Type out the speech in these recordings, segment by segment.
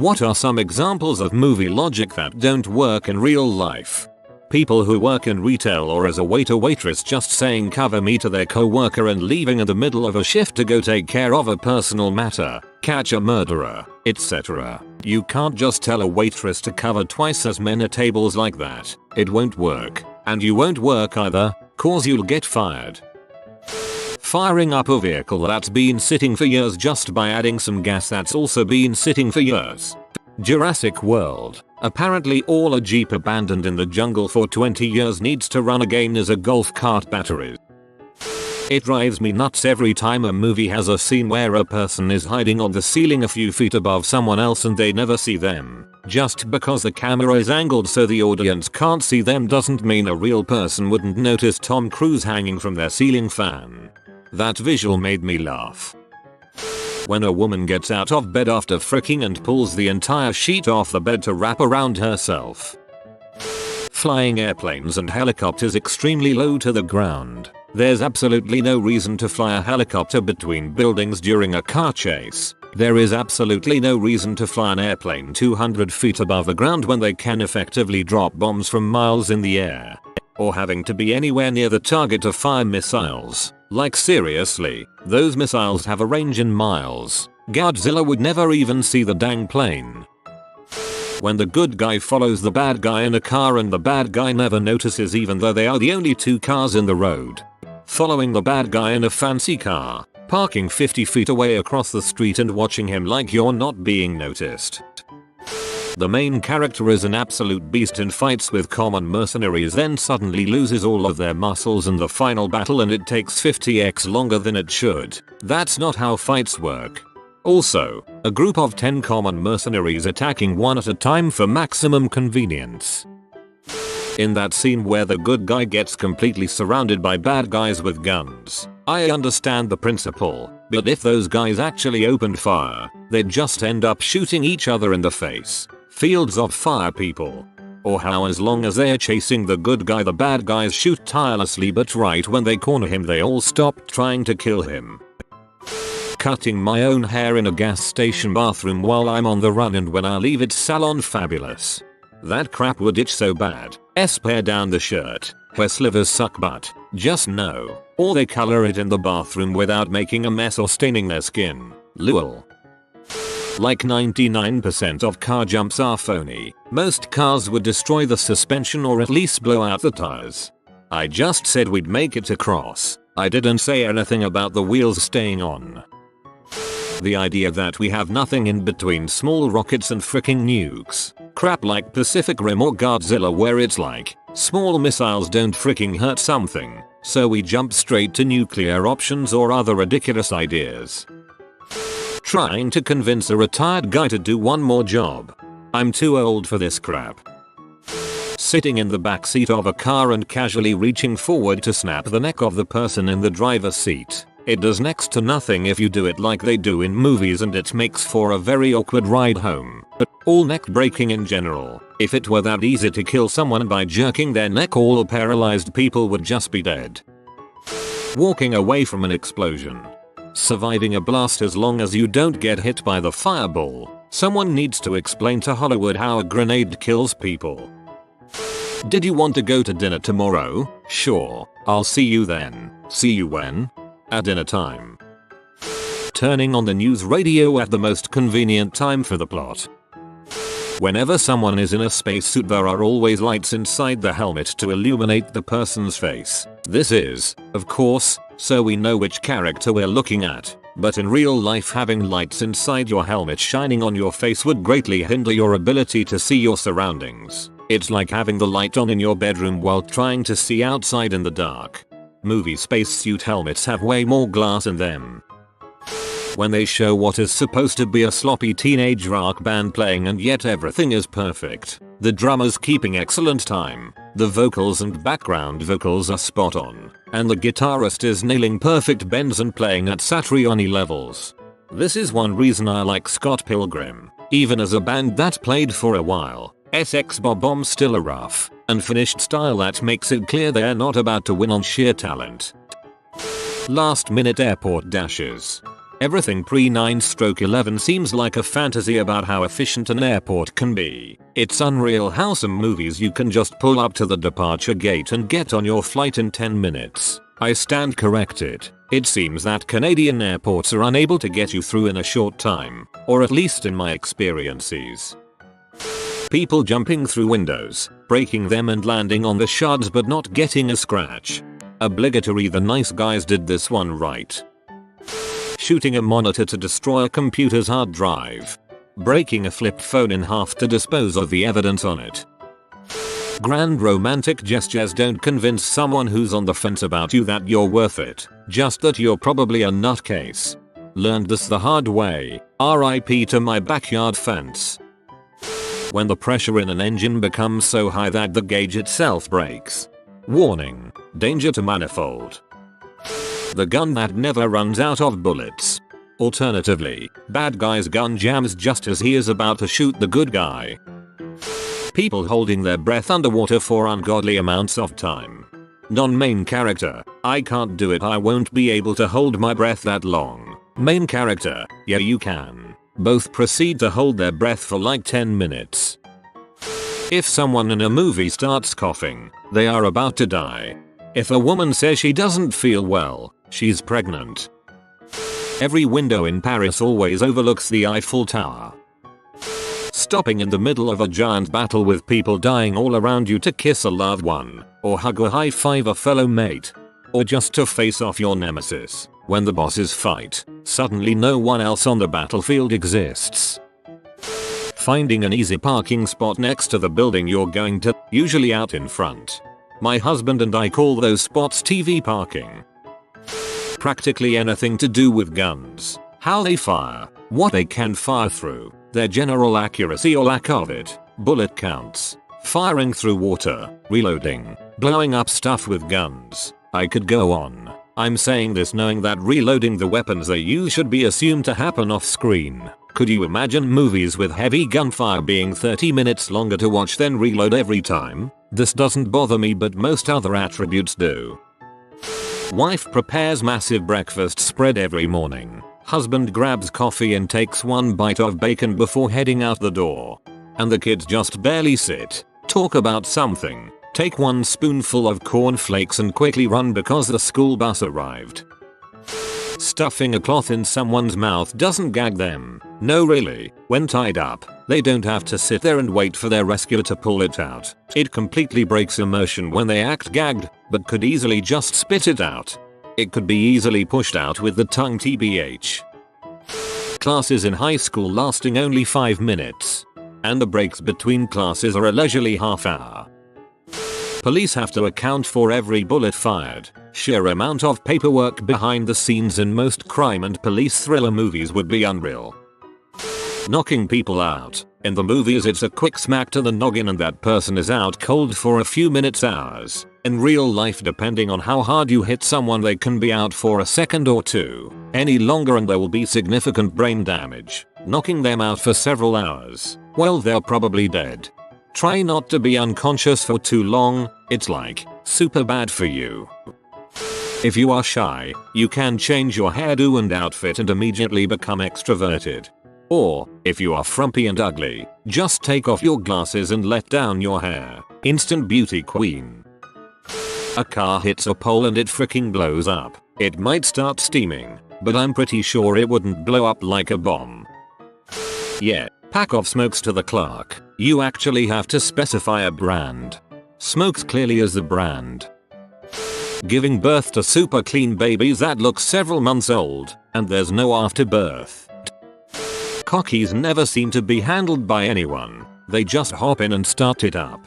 What are some examples of movie logic that don't work in real life? People who work in retail or as a waiter/waitress just saying "cover me" to their co-worker and leaving in the middle of a shift to go take care of a personal matter, catch a murderer, etc. You can't just tell a waitress to cover twice as many tables like that. It won't work. And you won't work either, cause you'll get fired. Firing up a vehicle that's been sitting for years just by adding some gas that's also been sitting for years. Jurassic World. Apparently all a Jeep abandoned in the jungle for 20 years needs to run again as a golf cart battery. It drives me nuts every time a movie has a scene where a person is hiding on the ceiling a few feet above someone else and they never see them. Just because the camera is angled so the audience can't see them doesn't mean a real person wouldn't notice Tom Cruise hanging from their ceiling fan. That visual made me laugh. When a woman gets out of bed after fricking and pulls the entire sheet off the bed to wrap around herself. Flying airplanes and helicopters extremely low to the ground. There's absolutely no reason to fly a helicopter between buildings during a car chase. There is absolutely no reason to fly an airplane 200 feet above the ground when they can effectively drop bombs from miles in the air. Or having to be anywhere near the target to fire missiles. Like seriously, those missiles have a range in miles. Godzilla would never even see the dang plane. When the good guy follows the bad guy in a car and the bad guy never notices even though they are the only two cars in the road. Following the bad guy in a fancy car, parking 50 feet away across the street and watching him like you're not being noticed. The main character is an absolute beast in fights with common mercenaries, then suddenly loses all of their muscles in the final battle and it takes 50x longer than it should. That's not how fights work. Also, a group of 10 common mercenaries attacking one at a time for maximum convenience. In that scene where the good guy gets completely surrounded by bad guys with guns, I understand the principle, but if those guys actually opened fire, they'd just end up shooting each other in the face. Fields of fire people. Or how as long as they're chasing the good guy the bad guys shoot tirelessly, but right when they corner him they all stop trying to kill him. Cutting my own hair in a gas station bathroom while I'm on the run and when I leave it's salon fabulous. That crap would itch so bad. Tear down the shirt. Where slivers suck butt. Just no. Or they color it in the bathroom without making a mess or staining their skin. Lol. Like 99% of car jumps are phony. Most cars would destroy the suspension or at least blow out the tires. I just said we'd make it across. I didn't say anything about the wheels staying on. The idea that we have nothing in between small rockets and fricking nukes. Crap like Pacific Rim or Godzilla where it's like, small missiles don't fricking hurt something, so we jump straight to nuclear options or other ridiculous ideas. Trying to convince a retired guy to do one more job. I'm too old for this crap. Sitting in the backseat of a car and casually reaching forward to snap the neck of the person in the driver's seat. It does next to nothing if you do it like they do in movies and it makes for a very awkward ride home. But all neck breaking in general. If it were that easy to kill someone by jerking their neck, all paralyzed people would just be dead. Walking away from an explosion. Surviving a blast as long as you don't get hit by the fireball. Someone needs to explain to Hollywood how a grenade kills people. Did you want to go to dinner tomorrow? Sure. I'll see you then. See you when? At dinner time. Turning on the news radio at the most convenient time for the plot. Whenever someone is in a spacesuit there are always lights inside the helmet to illuminate the person's face. This is, of course, so we know which character we're looking at. But in real life having lights inside your helmet shining on your face would greatly hinder your ability to see your surroundings. It's like having the light on in your bedroom while trying to see outside in the dark. Movie spacesuit helmets have way more glass in them. When they show what is supposed to be a sloppy teenage rock band playing and yet everything is perfect. The drummer's keeping excellent time. The vocals and background vocals are spot on. And the guitarist is nailing perfect bends and playing at Satriani levels. This is one reason I like Scott Pilgrim. Even as a band that played for a while, SX Bob-Omb's still a rough, unfinished style that makes it clear they're not about to win on sheer talent. Last minute airport dashes. Everything pre 9/11 seems like a fantasy about how efficient an airport can be. It's unreal how some movies you can just pull up to the departure gate and get on your flight in 10 minutes. I stand corrected. It seems that Canadian airports are unable to get you through in a short time, or at least in my experiences. People jumping through windows, breaking them and landing on the shards but not getting a scratch. Obligatory, the nice guys did this one right. Shooting a monitor to destroy a computer's hard drive. Breaking a flip phone in half to dispose of the evidence on it. Grand romantic gestures don't convince someone who's on the fence about you that you're worth it, just that you're probably a nutcase. Learned this the hard way, RIP to my backyard fence. When the pressure in an engine becomes so high that the gauge itself breaks. Warning, danger to manifold. The gun that never runs out of bullets. Alternatively, bad guy's gun jams just as he is about to shoot the good guy. People holding their breath underwater for ungodly amounts of time. Non-main character, I can't do it, I won't be able to hold my breath that long. Main character, yeah you can. Both proceed to hold their breath for like 10 minutes. If someone in a movie starts coughing, they are about to die. If a woman says she doesn't feel well, she's pregnant. Every window in Paris always overlooks the Eiffel Tower. Stopping in the middle of a giant battle with people dying all around you to kiss a loved one, or hug or high five a fellow mate. Or just to face off your nemesis. When the bosses fight, suddenly no one else on the battlefield exists. Finding an easy parking spot next to the building you're going to, usually out in front. My husband and I call those spots TV parking. Practically anything to do with guns, how they fire, what they can fire through, their general accuracy or lack of it, bullet counts, firing through water, reloading, blowing up stuff with guns. I could go on. I'm saying this knowing that reloading the weapons they use should be assumed to happen off screen. Could you imagine movies with heavy gunfire being 30 minutes longer to watch than reload every time? This doesn't bother me, but most other attributes do. Wife prepares massive breakfast spread every morning. Husband grabs coffee and takes one bite of bacon before heading out the door. And the kids just barely sit, talk about something, take one spoonful of cornflakes and quickly run because the school bus arrived. Stuffing a cloth in someone's mouth doesn't gag them. No really, when tied up, they don't have to sit there and wait for their rescuer to pull it out. It completely breaks immersion when they act gagged, but could easily just spit it out. It could be easily pushed out with the tongue tbh. Classes in high school lasting only 5 minutes. And the breaks between classes are a leisurely half hour. Police have to account for every bullet fired. Sheer amount of paperwork behind the scenes in most crime and police thriller movies would be unreal. Knocking people out. In the movies it's a quick smack to the noggin and that person is out cold for a few minutes, hours. In real life, depending on how hard you hit someone, they can be out for a second or two. Any longer and there will be significant brain damage. Knocking them out for several hours, well, they're probably dead. Try not to be unconscious for too long, it's like super bad for you. If you are shy, you can change your hairdo and outfit and immediately become extroverted. Or, if you are frumpy and ugly, just take off your glasses and let down your hair. Instant beauty queen. A car hits a pole and it freaking blows up. It might start steaming, but I'm pretty sure it wouldn't blow up like a bomb. Yeah, pack of smokes to the clerk. You actually have to specify a brand. Smokes clearly is the brand. Giving birth to super clean babies that look several months old, and there's no afterbirth. Cockies never seem to be handled by anyone. They just hop in and start it up.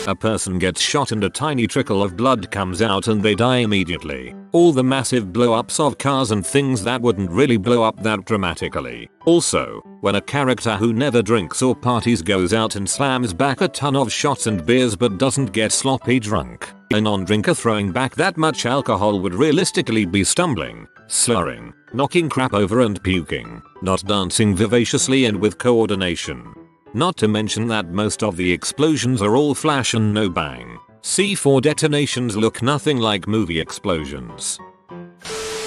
A person gets shot and a tiny trickle of blood comes out and they die immediately. All the massive blow-ups of cars and things that wouldn't really blow up that dramatically. Also, when a character who never drinks or parties goes out and slams back a ton of shots and beers but doesn't get sloppy drunk, a non-drinker throwing back that much alcohol would realistically be stumbling, slurring, knocking crap over and puking, not dancing vivaciously and with coordination. Not to mention that most of the explosions are all flash and no bang. C4 detonations look nothing like movie explosions.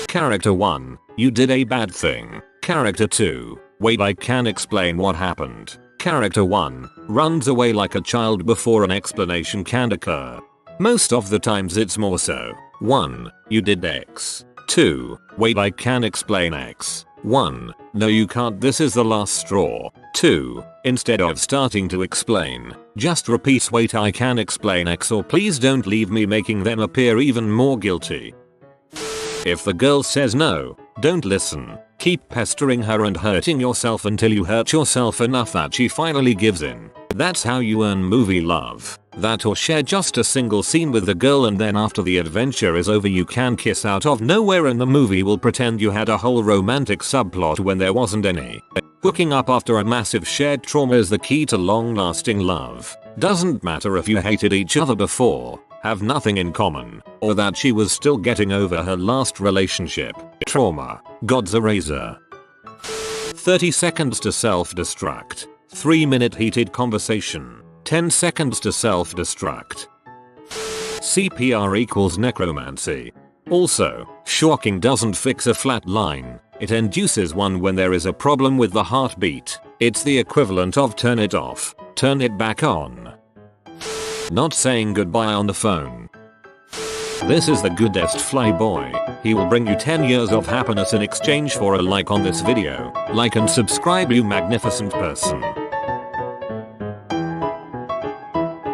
Character 1, you did a bad thing. Character 2, wait, I can explain what happened. Character 1 runs away like a child before an explanation can occur. Most of the times it's more so. 1. You did X. 2. Wait, I can explain X. 1. No, you can't, this is the last straw. 2. Instead of starting to explain, just repeat wait, I can explain X, or please don't leave me, making them appear even more guilty. If the girl says no, don't listen. Keep pestering her and hurting yourself until you hurt yourself enough that she finally gives in. That's how you earn movie love. That, or share just a single scene with the girl, and then after the adventure is over you can kiss out of nowhere and the movie will pretend you had a whole romantic subplot when there wasn't any. Hooking up after a massive shared trauma is the key to long-lasting love. Doesn't matter if you hated each other before, have nothing in common, or that she was still getting over her last relationship. Trauma, God's eraser. 30 seconds to self-destruct. 3-minute heated conversation. 10 seconds to self-destruct. CPR equals necromancy. Also, shocking doesn't fix a flat line. It induces one when there is a problem with the heartbeat. It's the equivalent of turn it off, turn it back on. Not saying goodbye on the phone. This is the goodest flyboy. He will bring you 10 years of happiness in exchange for a like on this video. Like and subscribe, you magnificent person.